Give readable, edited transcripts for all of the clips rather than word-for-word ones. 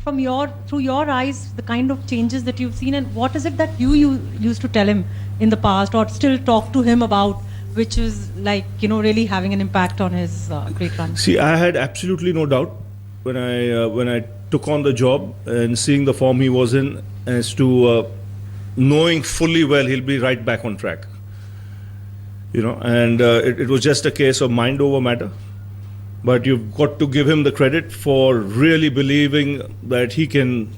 Through your eyes, the kind of changes that you've seen, and what is it that you used to tell him in the past or still talk to him about, which is like, really having an impact on his great run? See, I had absolutely no doubt when I took on the job and seeing the form he was in, as to knowing fully well he'll be right back on track. And it was just a case of mind over matter. But you've got to give him the credit for really believing that he can,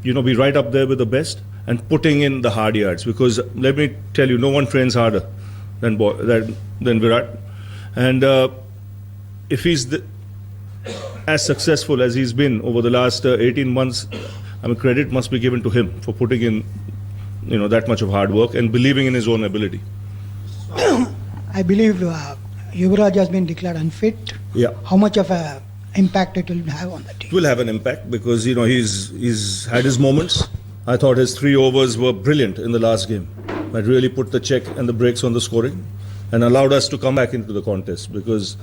be right up there with the best and putting in the hard yards. Because let me tell you, no one trains harder than Virat. And if he's as successful as he's been over the last 18 months, credit must be given to him for putting in, that much of hard work and believing in his own ability. I believe Yuvraj has been declared unfit. Yeah. How much of an impact it will have on the team? It will have an impact because, he's had his moments. I thought his 3 overs were brilliant in the last game. That really put the check and the brakes on the scoring and allowed us to come back into the contest, because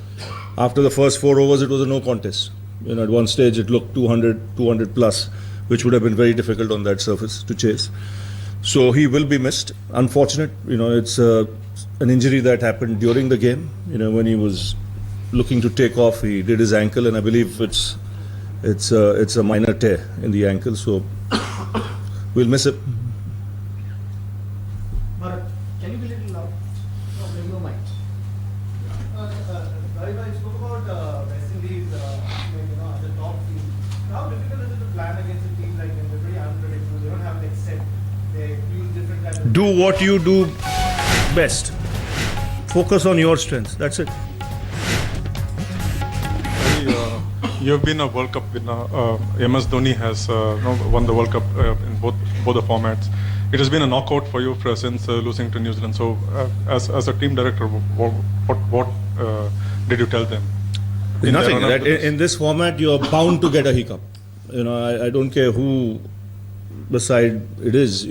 after the first 4 overs, it was a no contest. At one stage, it looked 200 plus, which would have been very difficult on that surface to chase. So he will be missed. Unfortunate, it's an injury that happened during the game. When he was looking to take off, he did his ankle, and I believe it's a minor tear in the ankle. So we'll miss it. Bharat, can you be a little loud? No, there's no mic. Ravi, you spoke about West Indies, as a top team. How difficult is it to plan against a team like them? They're very unpredictable. They don't have like set. They use different kinds of. Do what you do best. Focus on your strengths. That's it. You've been a World Cup winner. MS Dhoni has won the World Cup in both the formats. It has been a knockout for you since losing to New Zealand. So, as a team director, what did you tell them? Nothing. In this format, you're bound to get a hiccup. I don't care who beside it is.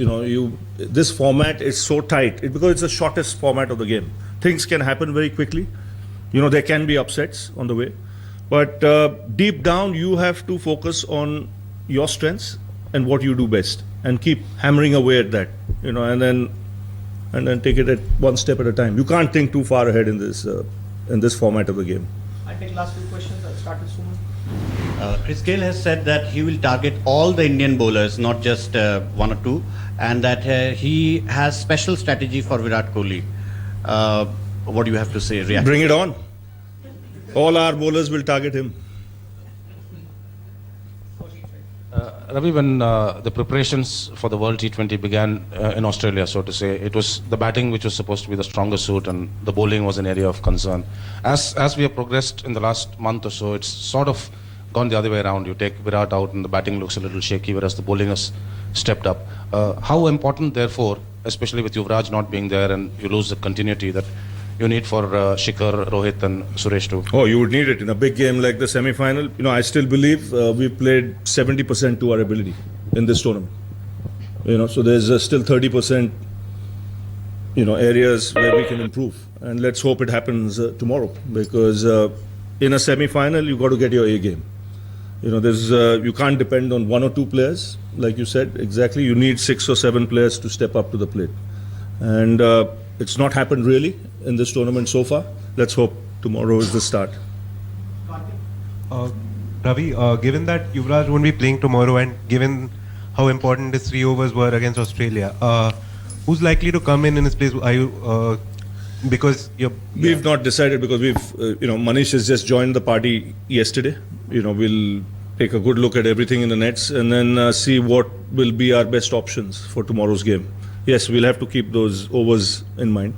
This format is so tight because it's the shortest format of the game. Things can happen very quickly. There can be upsets on the way. But deep down, you have to focus on your strengths and what you do best, and keep hammering away at that. And then take it at one step at a time. You can't think too far ahead in this format of the game. I take last 2 questions. I'll start with Suman. Chris Gayle has said that he will target all the Indian bowlers, not just 1 or 2, and that he has special strategy for Virat Kohli. What do you have to say? React? Bring it on. All our bowlers will target him. Ravi, when the preparations for the World T20 began in Australia, so to say, it was the batting which was supposed to be the stronger suit, and the bowling was an area of concern. As we have progressed in the last month or so, it's sort of gone the other way around. You take Virat out and the batting looks a little shaky, whereas the bowling has stepped up. How important, therefore, especially with Yuvraj not being there and you lose the continuity that you need for Shikhar, Rohit and Suresh too? Oh, you would need it in a big game like the semi-final. I still believe we played 70% to our ability in this tournament. So there's still 30%, areas where we can improve. And let's hope it happens tomorrow, because in a semi-final, you've got to get your A game. You can't depend on 1 or 2 players, like you said. Exactly, you need 6 or 7 players to step up to the plate. And it's not happened really in this tournament so far. Let's hope tomorrow is the start. Ravi, given that Yuvraj won't be playing tomorrow, and given how important his 3 overs were against Australia, who's likely to come in his place? Are you because we've not decided, because we've Manish has just joined the party yesterday. We'll take a good look at everything in the nets and then see what will be our best options for tomorrow's game. Yes, we'll have to keep those overs in mind.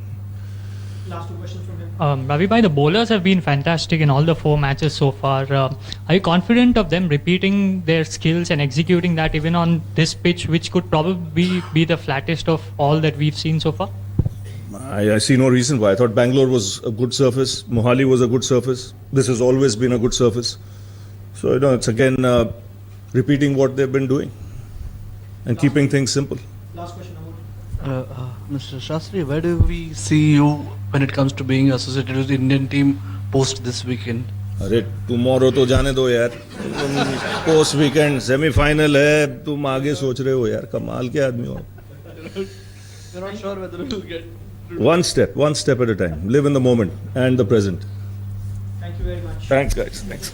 Last 2 questions from him. Ravi, the bowlers have been fantastic in all the 4 matches so far. Are you confident of them repeating their skills and executing that even on this pitch, which could probably be the flattest of all that we've seen so far? I see no reason why. I thought Bangalore was a good surface. Mohali was a good surface. This has always been a good surface. So, it's again repeating what they've been doing and keeping things simple. Last question. Mr. Shastri, where do we see you when it comes to being associated with the Indian team post this weekend? अरे tomorrow तो जाने दो यार, post weekend semifinal है, तुम आगे सोच रहे हो यार, कमाल के आदमी हो। You're not sure whether it will get. One step at a time. Live in the moment and the present. Thank you very much. Thanks guys, thanks.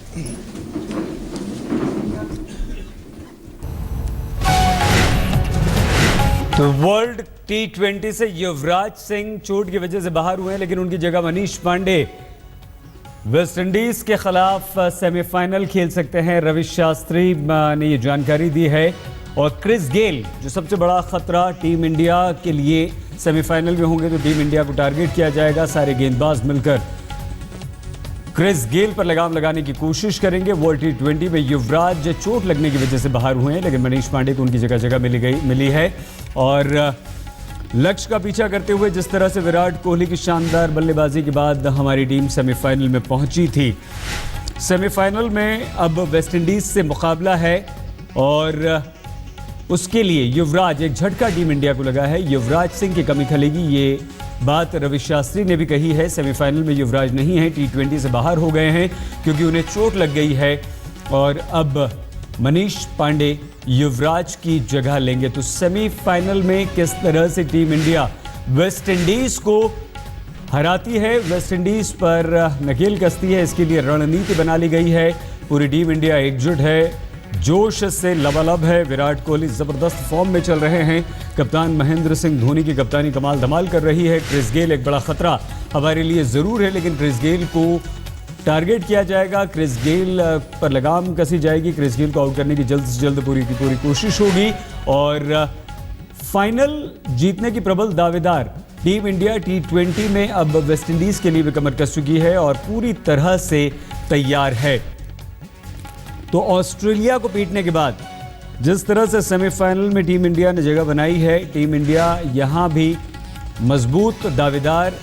तो वर्ल्ड T20 से युवराज सिंह चोट की वजह से बाहर हुए हैं, लेकिन उनकी जगह मनीष पांडे वेस्ट इंडीज के खिलाफ सेमीफाइनल खेल सकते हैं। रवि शास्त्री ने ये जानकारी दी है। और क्रिस गेल जो सबसे बड़ा खतरा टीम इंडिया के लिए सेमीफाइनल में होंगे, तो टीम इंडिया को टारगेट किया जाएगा। सारे गेंदबाज मिलकर क्रिस गेल पर लगाम लगाने की कोशिश करेंगे। वर्ल्ड T20 में युवराज चोट लगने की वजह से बाहर हुए हैं, लेकिन मनीष पांडे को उनकी जगह मिली है। और लक्ष्य का पीछा करते हुए जिस तरह से विराट कोहली की शानदार बल्लेबाजी के बाद हमारी टीम सेमीफाइनल में पहुंची थी, सेमीफाइनल में अब वेस्ट इंडीज से मुकाबला है और उसके लिए युवराज, एक झटका टीम इंडिया को लगा है। युवराज सिंह की कमी खलेगी, ये बात रवि शास्त्री ने भी कही है। सेमीफाइनल में युवराज नहीं है, T20 से बाहर हो गए हैं क्योंकि उन्हें चोट लग गई है। और अब मनीष पांडे युवराज की जगह लेंगे। तो सेमीफाइनल में किस तरह से टीम इंडिया वेस्ट इंडीज को हराती है, वेस्ट इंडीज पर नकेल कसती है, इसके लिए रणनीति बना ली गई है। पूरी टीम इंडिया एकजुट है, जोश से लबालब है। विराट कोहली जबरदस्त फॉर्म में चल रहे हैं। कप्तान महेंद्र सिंह धोनी की कप्तानी कमाल धमाल कर रही है। क्रिस गेल एक बड़ा खतरा हमारे लिए जरूर है, लेकिन क्रिस गेल को टारगेट किया जाएगा, क्रिस गेल पर लगाम कसी जाएगी। क्रिस गेल को आउट करने की जल्द से जल्द पूरी की पूरी कोशिश होगी। और फाइनल जीतने की प्रबल दावेदार टीम इंडिया T20 में अब वेस्ट इंडीज के लिए भी कमर कस चुकी है और पूरी तरह से तैयार है। तो ऑस्ट्रेलिया को पीटने के बाद जिस तरह से सेमीफाइनल में टीम इंडिया ने जगह बनाई है, टीम इंडिया यहां भी मजबूत दावेदार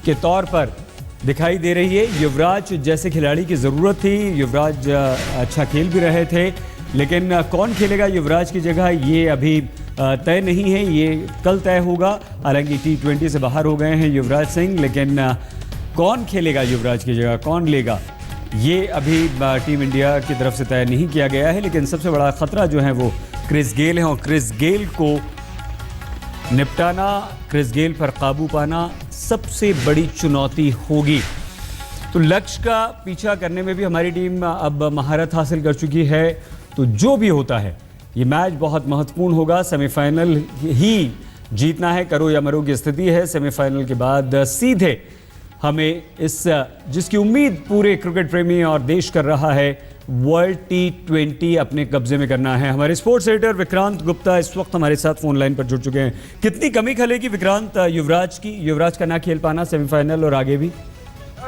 के तौर पर दिखाई दे रही है। युवराज जैसे खिलाड़ी की ज़रूरत थी, युवराज अच्छा खेल भी रहे थे, लेकिन कौन खेलेगा युवराज की जगह ये अभी तय नहीं है, ये कल तय होगा। हालांकि T20 से बाहर हो गए हैं युवराज सिंह, लेकिन कौन खेलेगा युवराज की जगह, कौन लेगा, ये अभी टीम इंडिया की तरफ से तय नहीं किया गया है। लेकिन सबसे बड़ा खतरा जो है वो क्रिस गेल है और क्रिस गेल को निपटाना, क्रिस गेल पर काबू पाना सबसे बड़ी चुनौती होगी। तो लक्ष्य का पीछा करने में भी हमारी टीम अब महारत हासिल कर चुकी है। तो जो भी होता है, ये मैच बहुत महत्वपूर्ण होगा। सेमीफाइनल ही जीतना है, करो या मरो की स्थिति है। सेमीफाइनल के बाद सीधे हमें इस जिसकी उम्मीद पूरे क्रिकेट प्रेमी और देश कर रहा है, वर्ल्ड T20 अपने कब्जे में करना है। हमारे स्पोर्ट्स एडिटर विक्रांत गुप्ता इस वक्त हमारे साथ फोन लाइन पर जुड़ चुके हैं। कितनी कमी खलेगी विक्रांत युवराज की, युवराज का ना खेल पाना सेमीफाइनल और आगे भी?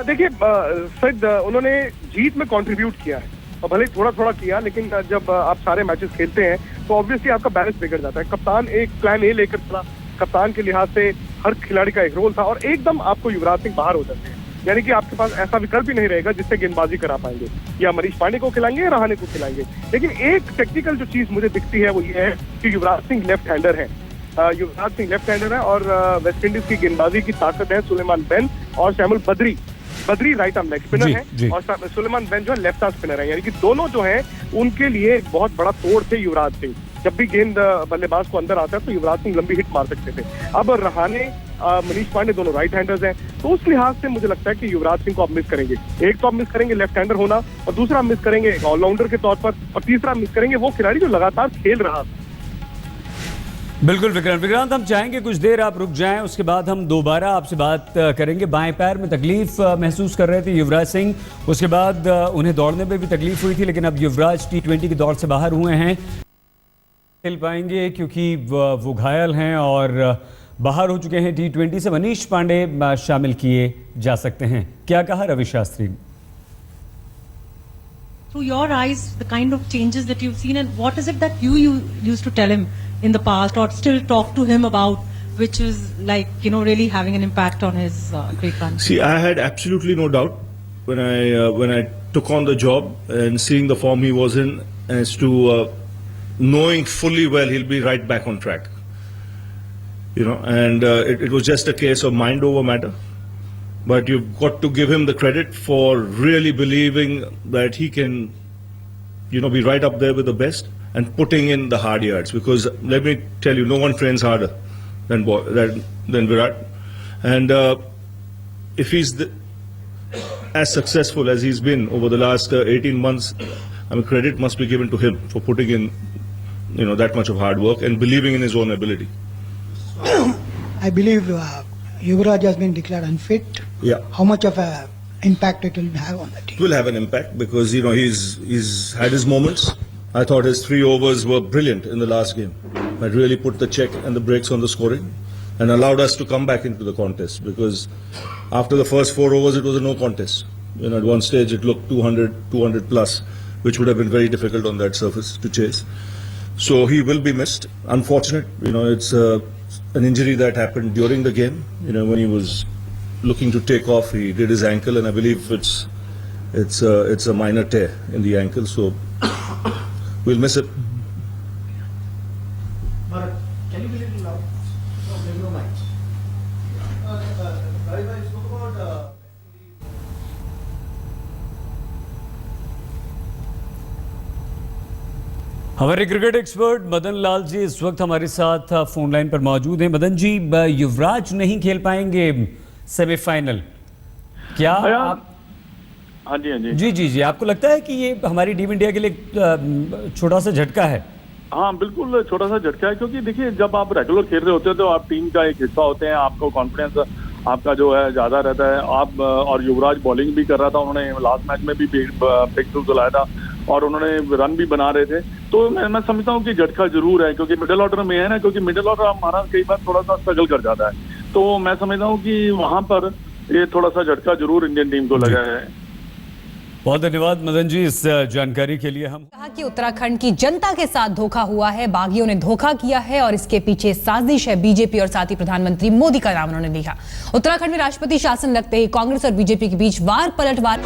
देखिए सर, उन्होंने जीत में कंट्रीब्यूट किया है और भले थोड़ा थोड़ा किया, लेकिन जब आप सारे मैचेस खेलते हैं तो ऑब्वियसली आपका बैलेंस बिगड़ जाता है। कप्तान एक प्लान ए लेकर चला, कप्तान के लिहाज से हर खिलाड़ी का एक रोल था और एकदम आपको युवराज सिंह बाहर हो जाते हैं, यानी कि आपके पास ऐसा विकल्प भी नहीं रहेगा जिससे गेंदबाजी करा पाएंगे। या मनीष पांडे को खिलाएंगे या रहाणे को खिलाएंगे। लेकिन एक टेक्निकल जो चीज मुझे दिखती है वो ये है कि युवराज सिंह लेफ्ट हैंडर है। युवराज सिंह लेफ्ट हैंडर है और वेस्ट इंडीज की गेंदबाजी की ताकत है सुलेमान बेन और Shaimul Badri right arm leg spinner है और सुलेमान बेन जो है लेफ्ट आर्म स्पिनर है, यानी कि दोनों जो है उनके लिए एक बहुत बड़ा तोड़ थे युवराज सिंह। जब भी गेंद बल्लेबाज को अंदर आता है तो युवराज सिंह लंबी हिट मार सकते थे। अब रहाणे मनीष पांडे दोनों राइट हैंडर्स हैं, तो उस लिहाज से मुझे लगता है कि युवराज सिंह को आप मिस करेंगे। एक तो आप मिस करेंगे लेफ्ट हैंडर होना, और दूसरा मिस करेंगे एक ऑलराउंडर के तौर पर, और तीसरा मिस करेंगे वो खिलाड़ी जो लगातार खेल रहा था। बिल्कुल विक्रांत, हम चाहेंगे कुछ देर आप रुक जाएं, उसके बाद हम दोबारा आपसे बात करेंगे। बाएं पैर में तकलीफ महसूस कर रहे थे युवराज सिंह, उसके बाद उन्हें दौड़ने में भी तकलीफ हुई थी, लेकिन अब युवराज T20 की दौड़ से बाहर हुए हैं, खेल पाएंगे क्योंकि वो घायल हैं और बाहर हो चुके हैं T20 से। मनीष पांडे शामिल किए जा सकते हैं। क्या कहा Ravi Shastri? Through your eyes, the kind of changes that you've seen, and what is it that you used to tell him in the past or still talk to him about, which is like, really having an impact on his great run? See, I had absolutely no doubt when I took on the job and seeing the form he was in, as to knowing fully well he'll be right back on track. And it was just a case of mind over matter. but you've got to give him the credit for really believing that he can, be right up there with the best and putting in the hard yards. Because let me tell you, no one trains harder than Virat. And if he's as successful as he's been over the last 18 months, credit must be given to him for putting in, that much of hard work and believing in his own ability. I believe Yuvraj has been declared unfit. Yeah. How much of an impact it will have on the team? It will have an impact because, he's had his moments. I thought his 3 overs were brilliant in the last game. That really put the check and the brakes on the scoring and allowed us to come back into the contest, because after the first 4 overs, it was a no contest. At one stage, it looked 200 plus, which would have been very difficult on that surface to chase. So he will be missed. Unfortunate, it's an injury that happened during the game. When he was looking to take off, he did his ankle, and I believe it's a minor tear in the ankle. So we'll miss it. Bharat, can you be a little loud? No, maybe no mic. Ravi, you spoke about हमारे cricket expert Madan Lal ji इस वक्त हमारे साथ phone line पर मौजूद हैं। मदन जी, युवराज नहीं खेल पाएंगे सेमीफाइनल, क्या आप? हाँ जी जी जी जी, आपको लगता है कि ये हमारी टीम इंडिया के लिए छोटा सा झटका है? हाँ, बिल्कुल छोटा सा झटका है, क्योंकि देखिए जब आप रेगुलर खेल रहे होते हैं तो आप टीम का एक हिस्सा होते हैं, आपको कॉन्फिडेंस आपका जो है ज्यादा रहता है। आप और युवराज बॉलिंग भी कर रहा था, उन्होंने लास्ट मैच में भी ब्रेक थ्रू चलाया था और उन्होंने रन भी बना रहे थे। तो मैं समझता हूँ कि झटका जरूर है, क्योंकि मिडिल ऑर्डर में है ना, क्योंकि मिडिल ऑर्डर हमारा कई बार थोड़ा सा स्ट्रगल कर जाता है। तो मैं समझता हूँ कि वहां पर ये थोड़ा सा झटका जरूर इंडियन टीम को लगा है। बहुत धन्यवाद मदन जी इस जानकारी के लिए। हम कहा कि उत्तराखंड की जनता के साथ धोखा हुआ है, बागियों ने धोखा किया है और इसके पीछे साजिश है बीजेपी और साथ ही प्रधानमंत्री मोदी का नाम उन्होंने लिखा। उत्तराखंड में राष्ट्रपति शासन लगते ही कांग्रेस और बीजेपी के बीच वार पलटवार